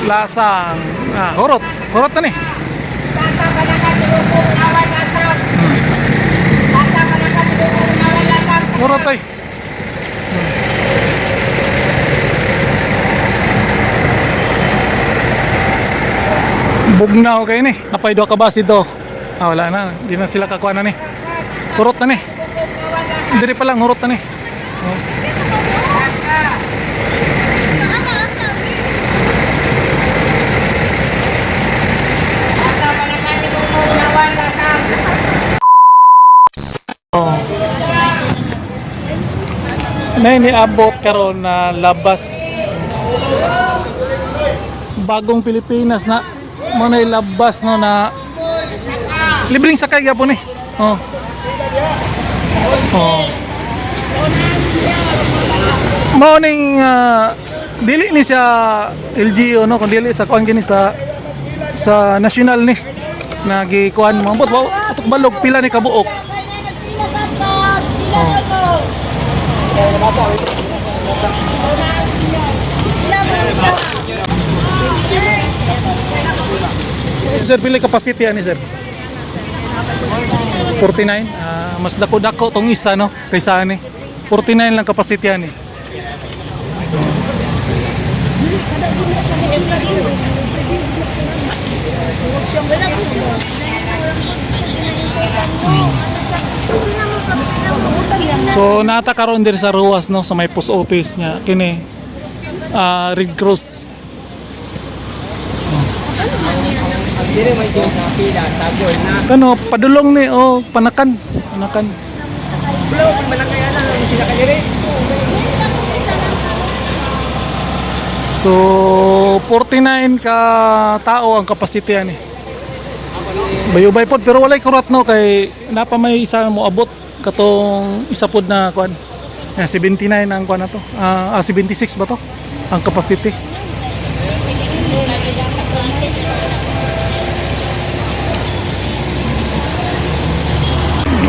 lasang hurot. Hurot na ni. Hurot ay. Bugnaw kayo ni. Napay doa ka basi do. Wala na. Di na sila kakuha na ni. Hurot na ni. Diri pa lang hurot na ni. Na iniabot karon na labas bagong Pilipinas na mo na ilabas no na libreng sakay gyapon eh. Morning dili ni sa LGU no kun dili sa kuan gini sa national ni nagikuan mo ambot atok balog pila ni kabuok. Sir, pili capacity ani sir? 49. Mas dako-dako tong isa no kaysa ani. 49 lang capacity ani. So nata karon diri sa Ruas no sa may post office nya kini Red Cross. Dire may job na pila sagol na. Kano padulong ni panakan. Bro, malakayan na sila ka dire. So 49 ka tao ang capacity ani. Bayubay pod pero walay kurat no kay napa may isa mo abot katong isa pod na kuan 79 ang kuan na to 76 ba to ang capacity.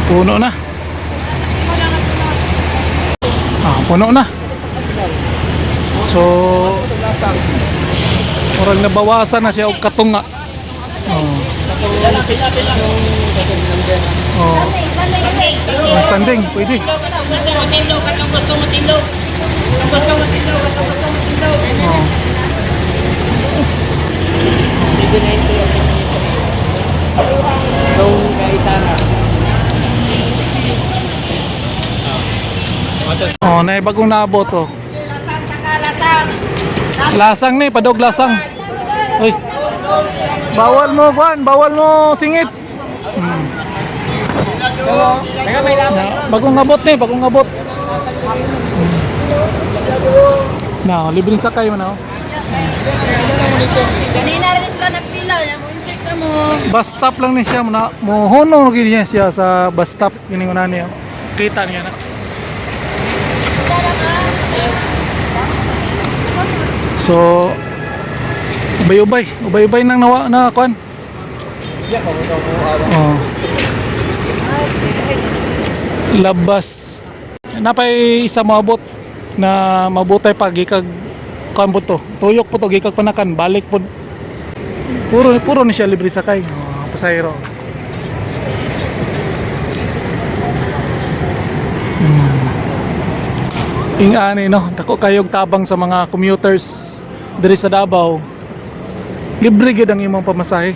Puno na puno na so murag nabawasan na siya og katunga. Standing, pwede. So, guys, sana. Nay bagong naabot Lasang ni, padog lasang. Uy. Bawal mo singit. Bagong abot ni, bagong abot. Na, libreng sakay man ako. Kanina rin sila nagpila, mo-insert ka mo. Bus stop lang ni siya, mohonong gini niya siya sa bus stop gini ko na niya. Kita niya na. So ubay-ubay nang na kuan. Labas. Napay isa moabot na mabutay pag gikag kuan po to. Tuyok po to gikag panakan, balik po. Puro ni siya libre sakay. Pasahero. Ingani no, dako kayog tabang sa mga commuters diri sa Davao. Libre gyud ang imong pamasahe.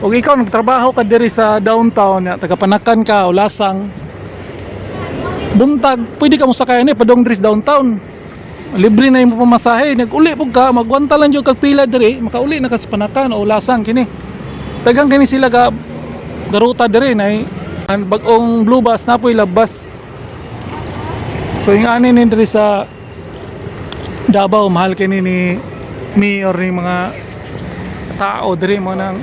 Og ikaw nagtrabaho ka diri sa downtown, tagapanakan ka o lasang. Buntag, pwede ka mo sakay ni padong diri sa downtown. Libre na imong pamasahe, naguli pug ka, magwanta lang jud kag pila diri, makauli na ka sa panakan o lasang kini. Daghang kini sila ga garuta diri nay ang bag-ong blue bus napoy labas. So yung ani ni diri sa Davao mahal kini ni mayor ni mga tao diri mo nang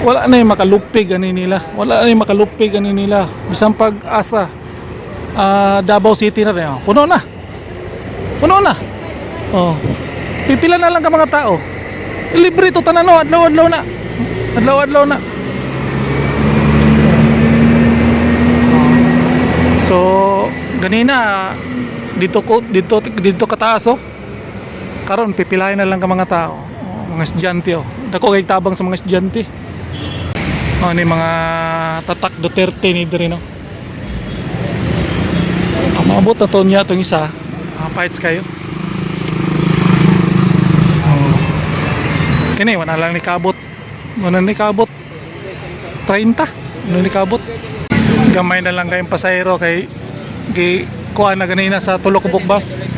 wala na yung makalupig ani nila. Wala na yung makalupig ani nila. Bisan pag-asa Davao City na rin. Puno na. Pipila na lang ka mga tao. Libre to tanan no, adlaw-adlaw na. Adlaw-adlaw na. So ganina dito kataas karon pipilahin na lang ka mga tao. mga estudyante oh. Dako kay tabang sa mga estudyante. Oh, ni mga tatak Duterte ni diri no. Maabot na to niya itong isa. Fights kayo. Kini, wala lang ni kabot. Wala ni kabot. 30. Wala ni kabot. Gamay na lang kayong pasahero kay kuha na ganina sa Tulok Kubok Bus.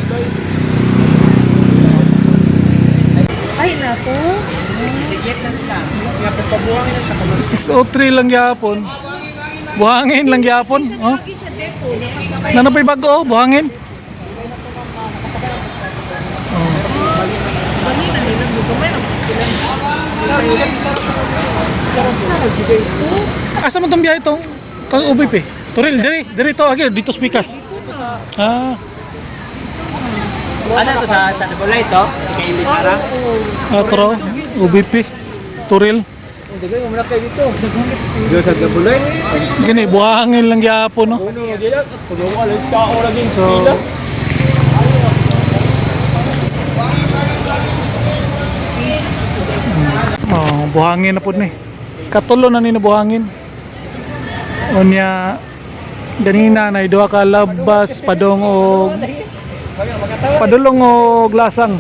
Ay, naku. 603 lang yapon. Buhangin lang yapon. Oh. Nanapay bago, buhangin. Asa man tong biyahe to? Kang UBP. Turil, diri to agi dito spikas. Ah, Ano to sa Tabulay to? Kay Ilisara? atro UBP. Turil. Dagay mo na kayo dito. Dito sa Tabulay. Gini buhangin lang yapon no. Puno dila, puno ka lang tao lagi. So oh, buhangin na pud ni. Katulo na ni buhangin. Unya ganina na duha ka labas padong og padulong og lasang.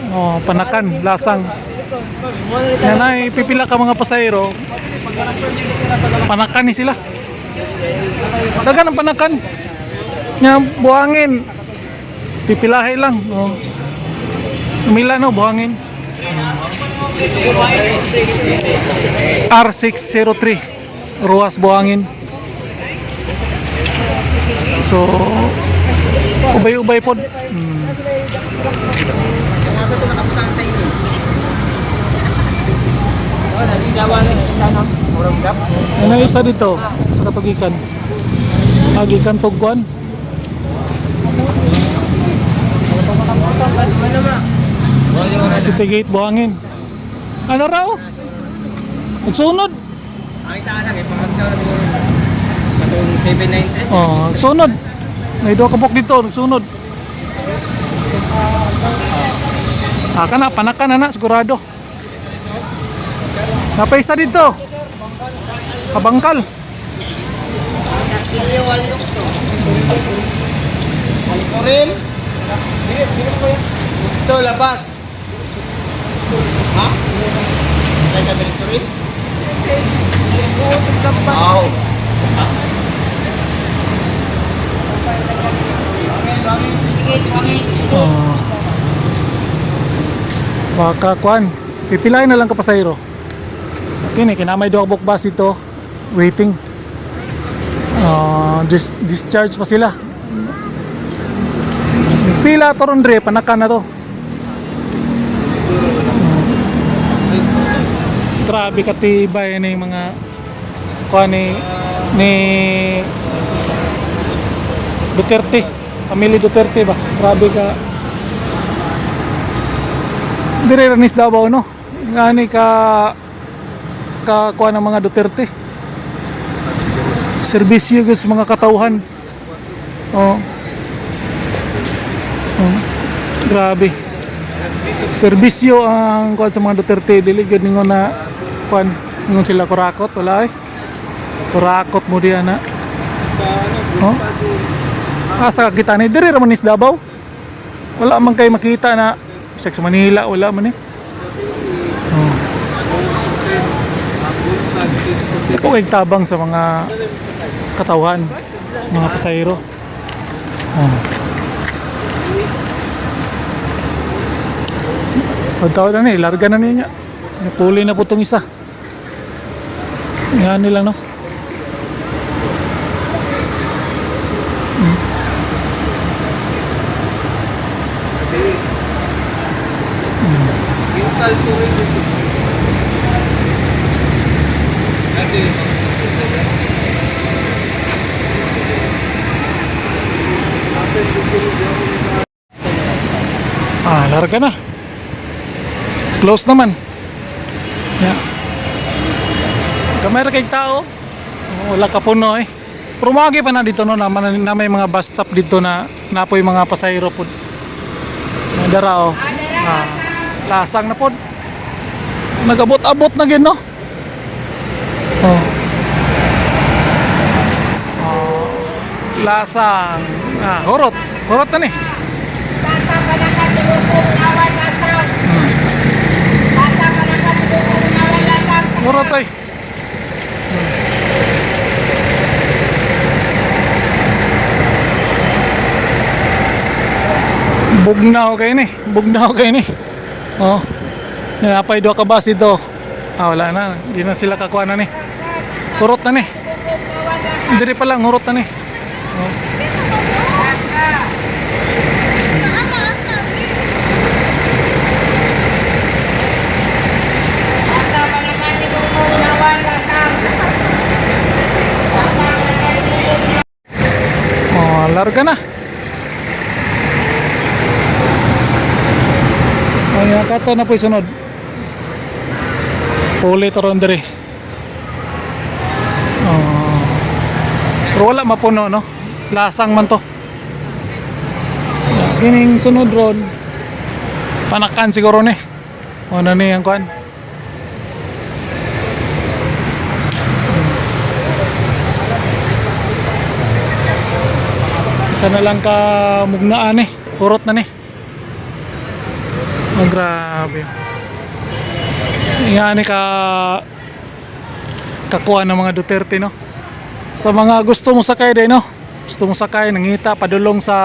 Oh, panakan, lasang. Nanay pipila ka mga pasahero. Panakan ni sila. Dagan ang panakan. Nya buhangin. Pipilahay lang. Oh. Umila no buhangin. R603 Ruas Buhangin. So ubay-ubay pod. Nasa to nakapusan sa inyo. Oh, naligawan sa ano? Murang gap. Ano isa dito sa Katugikan? Agikan Tugwan. City Gate Buhangin. Ano raw? Nagsunod. Ay sana kay pamagdaw na siguro. Katong 790. Oh, nagsunod. May duha ka buk dito, nagsunod. Kana panakan na sigurado. Napay isa dito. Kabangkal. Castillo wali to. Alcorel. Ito labas. Ha? Kaya ka direktorin? Wow. Oh. Baka kwan. Pipilain na lang ka pasahero. Kini kinamay duha ka buk bus ito. Waiting. Discharge pa sila. Pila to ron dre, panakan na to. Grabe katibay ni mga kuha ni Duterte, pamilya Duterte ba? Grabe ka. Dire ranis Davao no. Ngani ka kuha ng mga Duterte. Serbisyo gus mga katauhan. Oh. Grabe. Serbisyo ang kuan sa mga Duterte dili gid ningon na kuan ningon sila kurakot wala eh. Kurakot mo diyan na. Oh. Asa kita ni diri ra man is Davao. Wala man kay makita na sa Manila wala man eh. Oh. Ako kay tabang sa mga katauhan sa mga pasahero. Oh. Pagtawad na ni, larga na niya. Napuli na po itong isa. Yan nilang no. Larga na. Close naman. Yeah. Kamera kay tao. Wala ka puno eh. Pero magi pa na dito no na may mga bus stop dito na napoy mga pasahero pod. Nadara oh. Lasang na pod. Nagabot-abot na gin no. Oh. Lasang horot. Horot na ni. Bata pa na katulong nawan lasang. Bata pa na katulong nawan lasang. Horot ay. Bugnaw kayo ni. Bugnaw kayo ni. Oh. Napay do ka ba dito? Wala na. Hindi na sila kakuha na ni. Hurot na ni. Diri pa lang hurot na ni. Oh. Bata pa na katulong nawan lasang. Bata pa na katulong. Oh, larga na. Ay, kato na po sunod. Puli taron diri. Oh. Pero wala mapuno no. Lasang man to. Kining sunod ron. Panakan siguro ni. O na ni ang kuan. Isa na lang ka mugnaan eh. Urot na ni. Oh, grabe. Nga ni kakuha ng mga Duterte no. Sa mga gusto mo sakay din no. Gusto mo sakay nangita padulong sa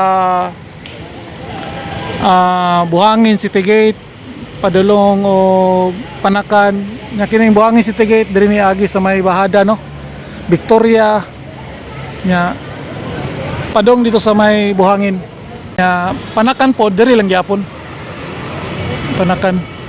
Buhangin City Gate, padulong o Panakan. Nya kining Buhangin City Gate diri mi agi sa may bahada no. Victoria nya padong dito sa may Buhangin. Nya Panakan po diri lang gyapon. Panakan.